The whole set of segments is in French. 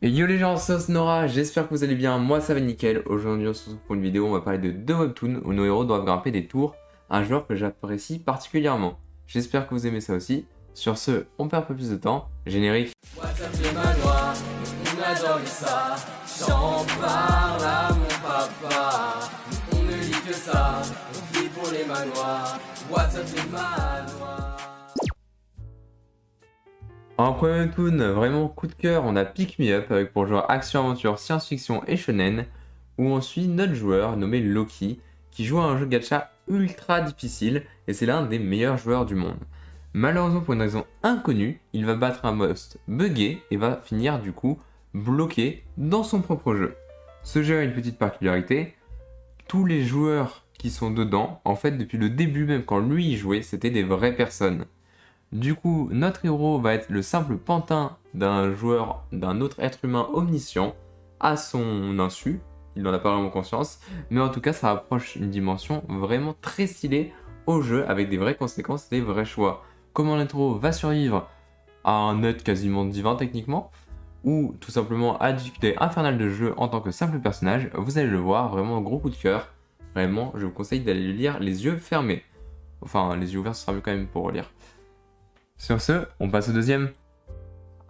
Et yo les gens, c'est Nora, j'espère que vous allez bien, moi ça va nickel. Aujourd'hui on se retrouve pour une vidéo, on va parler de deux webtoons où nos héros doivent grimper des tours, un genre que j'apprécie particulièrement. J'espère que vous aimez ça aussi. Sur ce, on perd pas plus de temps, générique. WhatsApp les manoirs, on adore ça. J'en parle à mon papa. On ne lit que ça, on vit pour les manoirs. WhatsApp les manoirs. En premier webtoon, vraiment coup de cœur, on a Pick Me Up avec pour joueur action-aventure, science-fiction et shonen, où on suit notre joueur nommé Loki, qui joue à un jeu gacha ultra difficile et c'est l'un des meilleurs joueurs du monde. Malheureusement pour une raison inconnue, il va battre un boss buggé et va finir du coup bloqué dans son propre jeu. Ce jeu a une petite particularité, tous les joueurs qui sont dedans, en fait depuis le début même quand lui y jouait, c'était des vraies personnes. Du coup, notre héros va être le simple pantin d'un joueur, d'un autre être humain omniscient, à son insu, il n'en a pas vraiment conscience, mais en tout cas ça approche une dimension vraiment très stylée au jeu, avec des vraies conséquences, des vrais choix. Comment notre héros va survivre à un être quasiment divin techniquement, ou tout simplement à la difficulté infernale de jeu en tant que simple personnage, vous allez le voir, vraiment gros coup de cœur. Vraiment, je vous conseille d'aller le lire les yeux fermés. Enfin, les yeux ouverts, ce sera mieux quand même pour lire. Sur ce, on passe au deuxième.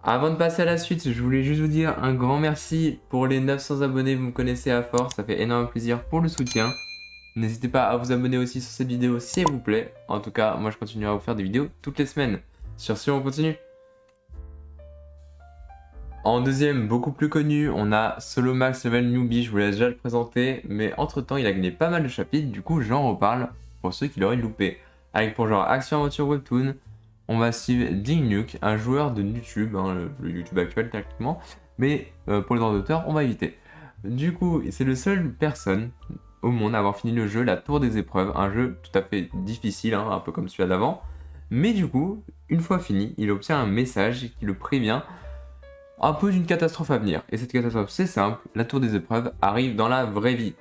Avant de passer à la suite, je voulais juste vous dire un grand merci pour les 900 abonnés, vous me connaissez à force, ça fait énormément plaisir pour le soutien. N'hésitez pas à vous abonner aussi sur cette vidéo s'il vous plaît. En tout cas, moi je continuerai à vous faire des vidéos toutes les semaines. Sur ce, on continue. En deuxième, beaucoup plus connu, on a Solo Max Level Newbie, je vous laisse déjà le présenter, mais entre temps il a gagné pas mal de chapitres, du coup j'en reparle pour ceux qui l'auraient loupé. Avec pour genre Action Aventure Webtoon, on va suivre Dingnuke, un joueur de YouTube, le YouTube actuel techniquement, mais pour les droits d'auteur, on va éviter. Du coup, c'est le seul personne au monde à avoir fini le jeu, la Tour des Épreuves, un jeu tout à fait difficile, un peu comme celui-là d'avant. Mais du coup, une fois fini, il obtient un message qui le prévient un peu d'une catastrophe à venir. Et cette catastrophe, c'est simple, la Tour des Épreuves arrive dans la vraie vie.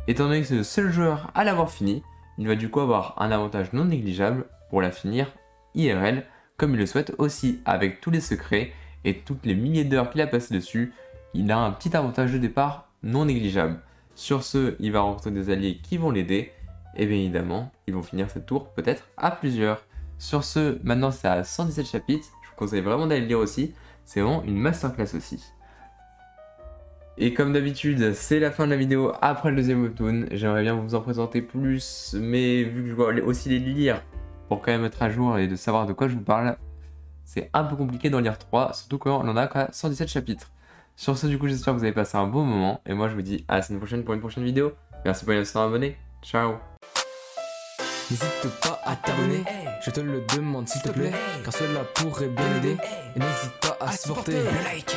Étant donné que c'est le seul joueur à l'avoir fini, il va du coup avoir un avantage non négligeable pour la finir IRL, comme il le souhaite aussi, avec tous les secrets et toutes les milliers d'heures qu'il a passé dessus, il a un petit avantage de départ non négligeable. Sur ce, il va rencontrer des alliés qui vont l'aider, et bien évidemment, ils vont finir cette tour peut-être à plusieurs. Sur ce, maintenant c'est à 117 chapitres, je vous conseille vraiment d'aller le lire aussi, c'est vraiment une masterclass aussi. Et comme d'habitude, c'est la fin de la vidéo après le deuxième webtoon, j'aimerais bien vous en présenter plus, mais vu que je dois aussi les lire, pour quand même être à jour et de savoir de quoi je vous parle, c'est un peu compliqué d'en lire 3, surtout quand on en a qu'à 117 chapitres. Sur ce, du coup, j'espère que vous avez passé un bon moment, et moi je vous dis à la semaine prochaine pour une prochaine vidéo. Merci pour les 900 abonnés, ciao. N'hésite pas à t'abonner, je te le demande s'il te plaît, car cela pourrait bien aider. Et n'hésite pas à supporter le like.